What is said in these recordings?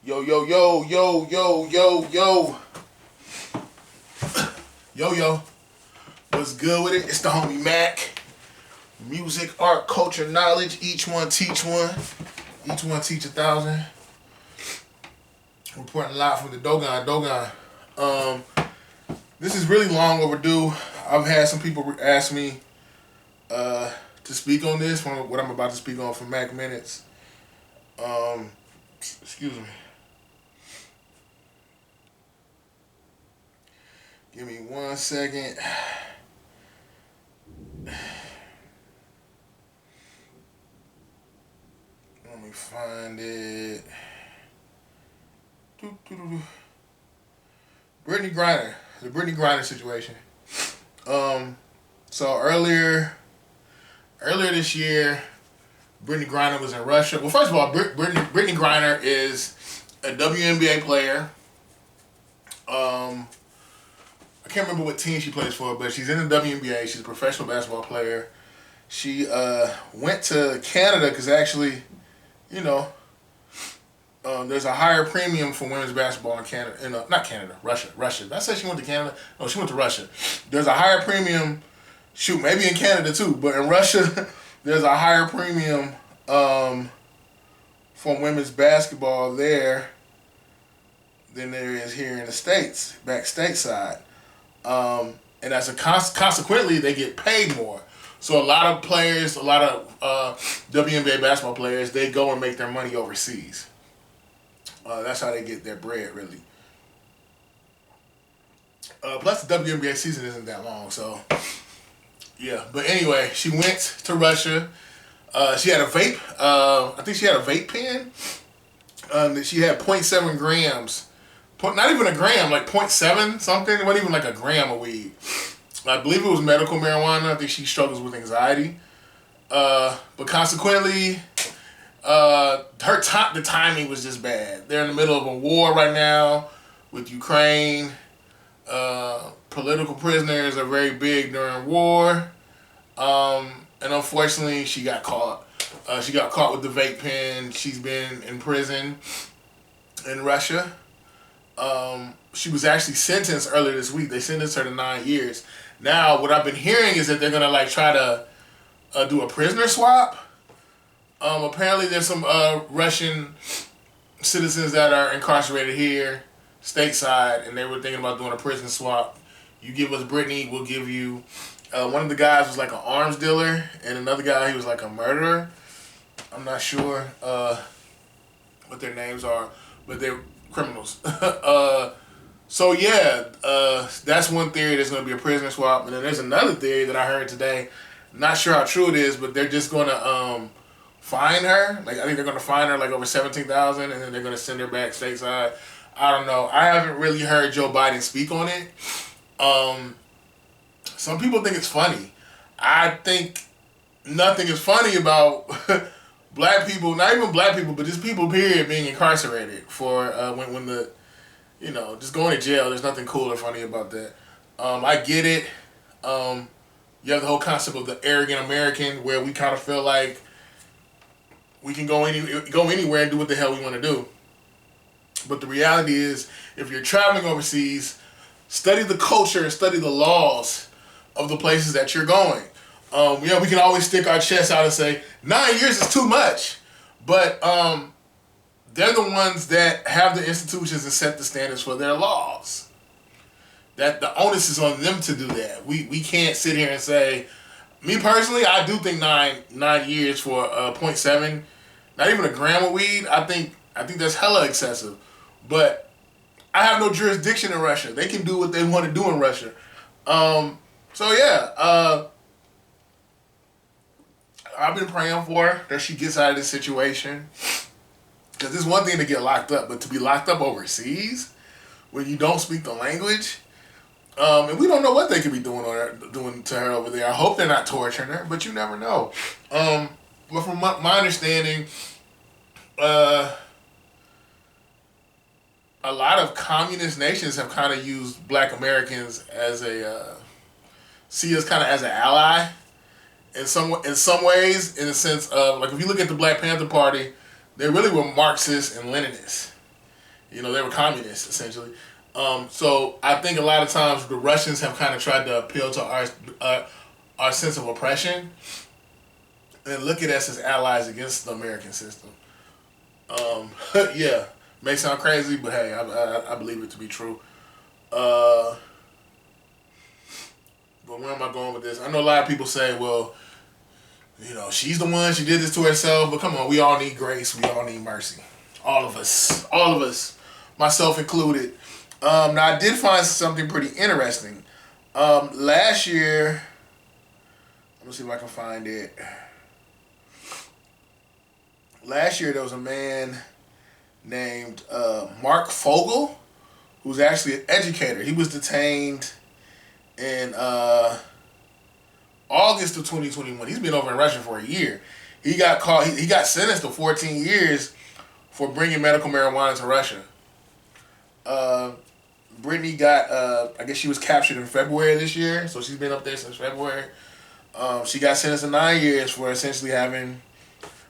Yo, yo, yo, yo, yo, yo, yo. Yo, yo. What's good with it? It's the homie Mac. Music, art, culture, knowledge. Each one teach one. Each one teach 1,000. Reporting live from the Dogon. This is really long overdue. I've had some people ask me to speak on this, from what I'm about to speak on from Mac Minutes. Excuse me. Give me 1 second. Let me find it. Brittney Griner. The Brittney Griner situation. So earlier this year, Brittney Griner was in Russia. Well, first of all, Brittney Griner is a WNBA player. I can't remember what team she plays for, but she's in the WNBA. She's a professional basketball player. She went to Canada because actually, there's a higher premium for women's basketball in Canada. Not Canada, Russia. Did I say she went to Canada? No, she went to Russia. There's a higher premium. Shoot, maybe in Canada too, but in Russia, there's a higher premium for women's basketball there than there is here in the States, back stateside. And as a consequently, they get paid more. So a lot of players, WNBA basketball players, they go and make their money overseas. That's how they get their bread, really. Plus, the WNBA season isn't that long, so yeah. But anyway, she went to Russia. She had a vape. I think she had a vape pen. She had 0.7 grams. Not even a gram, like 0.7 something. It wasn't even like a gram of weed. I believe it was medical marijuana. I think she struggles with anxiety. But consequently, the timing was just bad. They're in the middle of a war right now with Ukraine. Political prisoners are very big during war. And unfortunately, she got caught. She got caught with the vape pen. She's been in prison in Russia. She was actually sentenced earlier this week. They sentenced her to 9 years. Now, what I've been hearing is that they're gonna try to do a prisoner swap. Apparently, there's some Russian citizens that are incarcerated here, stateside, and they were thinking about doing a prison swap. You give us Brittney, we'll give you. One of the guys was like an arms dealer, and another guy, he was like a murderer. I'm not sure what their names are, but they're criminals. So yeah, that's one theory. There's going to be a prisoner swap, and then there's another theory that I heard today. Not sure how true it is, but they're just going to fine her. I think they're going to fine her over $17,000, and then they're going to send her back stateside. I don't know. I haven't really heard Joe Biden speak on it. Some people think it's funny. I think nothing is funny about black people, not even black people, but just people, period, being incarcerated for when the, just going to jail. There's nothing cool or funny about that. I get it. You have the whole concept of the arrogant American, where we kind of feel like we can go anywhere and do what the hell we want to do. But the reality is, if you're traveling overseas, study the culture and study the laws of the places that you're going. We can always stick our chest out and say 9 years is too much, but they're the ones that have the institutions and set the standards for their laws. That the onus is on them to do that. We can't sit here and say. Me personally, I do think 9 years for 0.7, not even a gram of weed. I think that's hella excessive, but I have no jurisdiction in Russia. They can do what they want to do in Russia. So yeah. I've been praying for her that she gets out of this situation. Because it's one thing to get locked up, but to be locked up overseas when you don't speak the language, and we don't know what they could be doing to her over there. I hope they're not torturing her, but you never know. But from my understanding, a lot of communist nations have kind of used Black Americans as see us kind of as an ally. In some ways, in the sense of, if you look at the Black Panther Party, they really were Marxists and Leninists. You know, they were communists essentially. So I think a lot of times the Russians have kind of tried to appeal to our sense of oppression and look at us as allies against the American system. Yeah, may sound crazy, but hey, I believe it to be true. But where am I going with this? I know a lot of people say, well, you know, she's the one, she did this to herself, but come on, we all need grace, we all need mercy. All of us, myself included. Now, I did find something pretty interesting. Last year, let me see if I can find it. Last year, there was a man named Mark Fogel, who's actually an educator. He was detained in August of 2021. He's been over in Russia for a year. He got caught. He got sentenced to 14 years for bringing medical marijuana to Russia. Brittney got, I guess she was captured in February of this year, so she's been up there since February. She got sentenced to 9 years for essentially having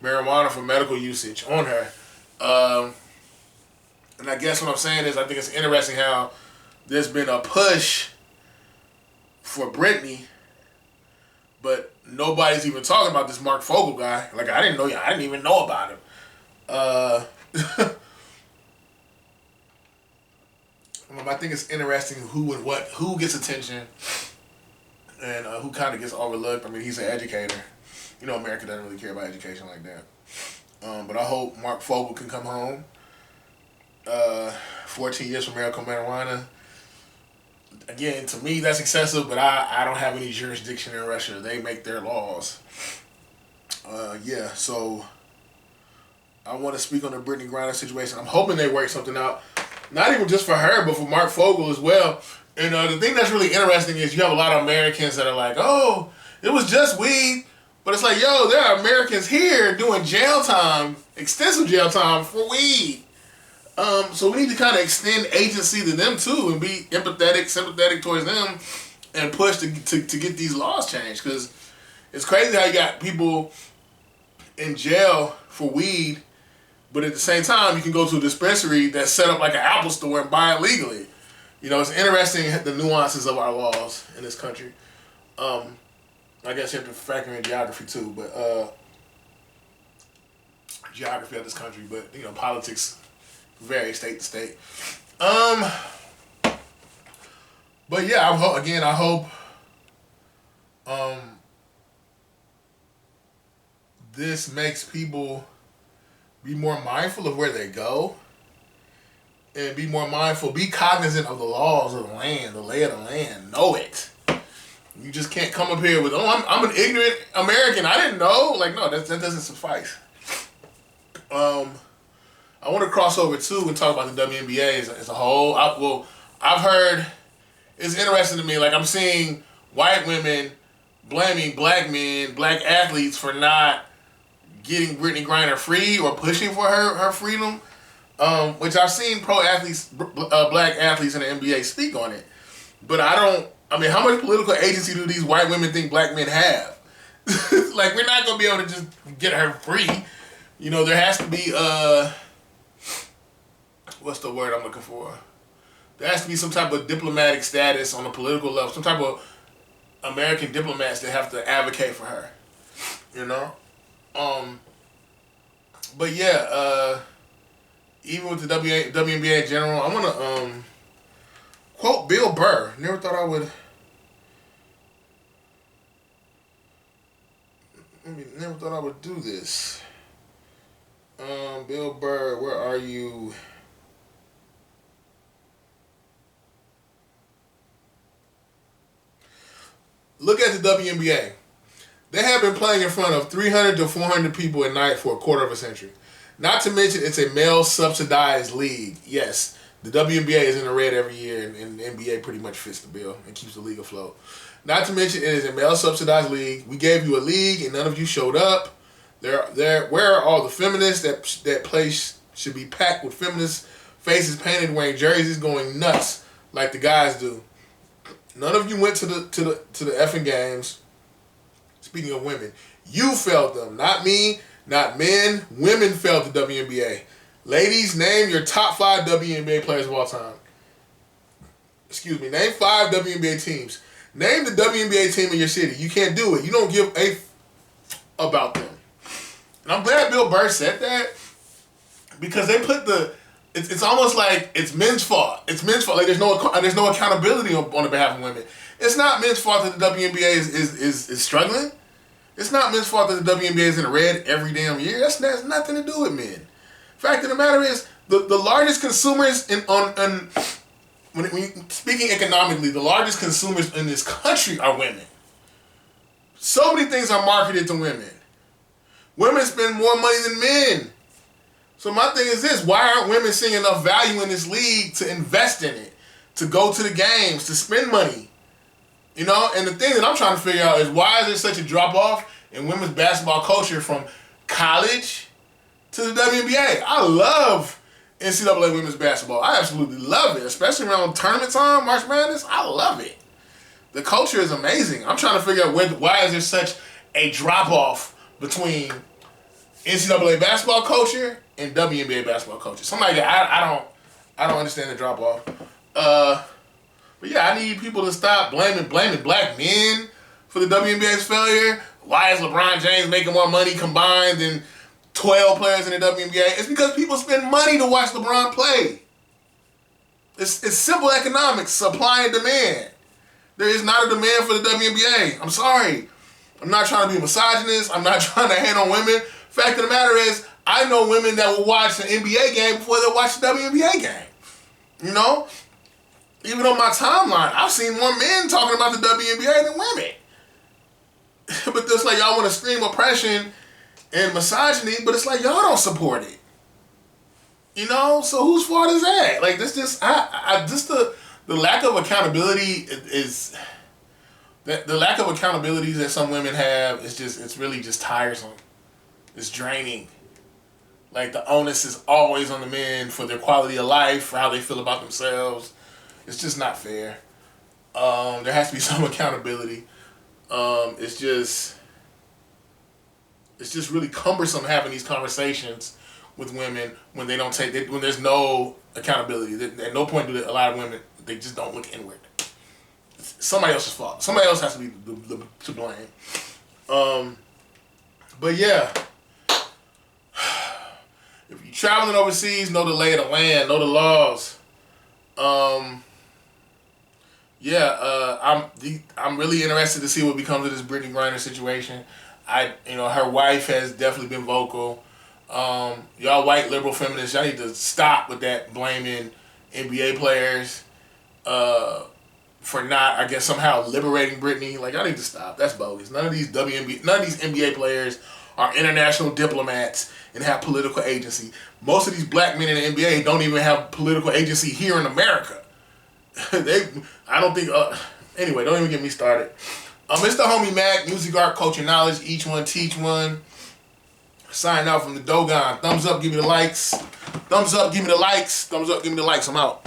marijuana for medical usage on her. And I guess what I'm saying is I think it's interesting how there's been a push for Brittney, but nobody's even talking about this Mark Fogel guy. Like, I didn't even know about him. I think it's interesting who gets attention and who kind of gets overlooked. I mean, he's an educator. You know, America doesn't really care about education like that. But I hope Mark Fogel can come home. 14 years for medical marijuana. Again, to me, that's excessive, but I don't have any jurisdiction in Russia. They make their laws. Yeah, so I want to speak on the Brittney Griner situation. I'm hoping they work something out. Not even just for her, but for Mark Fogel as well. And the thing that's really interesting is you have a lot of Americans that are like, oh, it was just weed. But it's like, yo, there are Americans here doing jail time, extensive jail time for weed. So we need to kind of extend agency to them too and be empathetic, sympathetic towards them and push to get these laws changed. Because it's crazy how you got people in jail for weed, but at the same time, you can go to a dispensary that's set up like an Apple store and buy it legally. You know, it's interesting the nuances of our laws in this country. I guess you have to factor in geography too, but geography of this country, but you know, politics vary state to state. But yeah, I hope this makes people be more mindful of where they go and be more mindful, be cognizant of the laws of the land, the lay of the land. Know it. You just can't come up here with, oh, I'm an ignorant American. I didn't know. Like, no, that doesn't suffice. I want to cross over too and talk about the WNBA as a whole. I've heard, it's interesting to me, like I'm seeing white women blaming black men, black athletes for not getting Brittney Griner free or pushing for her freedom, which I've seen pro athletes, black athletes in the NBA speak on it. But I mean, how much political agency do these white women think black men have? Like, we're not going to be able to just get her free. You know, there has to be, what's the word I'm looking for? There has to be some type of diplomatic status on a political level, some type of American diplomats that have to advocate for her, you know? But yeah, even with the WNBA in general, I want to quote Bill Burr. Never thought I would do this. Bill Burr, where are you? Look at the WNBA. They have been playing in front of 300 to 400 people a night for a quarter of a century. Not to mention it's a male-subsidized league. Yes, the WNBA is in the red every year, and the NBA pretty much fits the bill and keeps the league afloat. Not to mention it is a male-subsidized league. We gave you a league, and none of you showed up. Where are all the feminists that place should be packed with feminist faces painted, wearing jerseys, going nuts like the guys do? None of you went to the effing games. Speaking of women, you failed them, not me, not men. Women failed the WNBA. Ladies, name your top 5 WNBA players of all time. Excuse me. Name 5 WNBA teams. Name the WNBA team in your city. You can't do it. You don't give a about them. And I'm glad Bill Burr said that because they put it's almost like it's men's fault. It's men's fault. Like there's no accountability on the behalf of women. It's not men's fault that the WNBA is struggling. It's not men's fault that the WNBA is in the red every damn year. That's nothing to do with men. Fact of the matter is, the largest consumers when speaking economically, the largest consumers in this country are women. So many things are marketed to women. Women spend more money than men. So my thing is this: why aren't women seeing enough value in this league to invest in it, to go to the games, to spend money? You know, and the thing that I'm trying to figure out is why is there such a drop-off in women's basketball culture from college to the WNBA? I love NCAA women's basketball. I absolutely love it, especially around tournament time, March Madness. I love it. The culture is amazing. I'm trying to figure out why is there such a drop-off between NCAA basketball culture and WNBA basketball culture. Somebody, I don't understand the drop-off. But yeah, I need people to stop blaming black men for the WNBA's failure. Why is LeBron James making more money combined than 12 players in the WNBA? It's because people spend money to watch LeBron play. It's simple economics, supply and demand. There is not a demand for the WNBA. I'm sorry. I'm not trying to be misogynist. I'm not trying to hate on women. Fact of the matter is, I know women that will watch an NBA game before they'll watch the WNBA game. You know? Even on my timeline, I've seen more men talking about the WNBA than women. But it's like y'all want to scream oppression and misogyny, but it's like y'all don't support it. You know? So whose fault is that? Like this just the lack of accountability is the lack of accountability that some women have is it's really just tiresome. It's draining. Like the onus is always on the men for their quality of life, for how they feel about themselves. It's just not fair. There has to be some accountability. It's just really cumbersome having these conversations with women when they don't when there's no accountability. At no point do a lot of women, they just don't look inward. It's somebody else's fault. Somebody else has to be to blame. But yeah, if you're traveling overseas, know the lay of the land, know the laws. I'm really interested to see what becomes of this Brittney Griner situation. Her wife has definitely been vocal. Y'all white liberal feminists, y'all need to stop with that blaming NBA players for not, I guess, somehow liberating Brittney. Like, y'all need to stop. That's bogus. None of these NBA players are international diplomats and have political agency. Most of these black men in the NBA don't even have political agency here in America. Anyway, don't even get me started. It's the homie MACK, music, art, culture, knowledge, each one teach one. Sign out from the Dogon. Thumbs up, give me the likes. Thumbs up, give me the likes. Thumbs up, give me the likes. I'm out.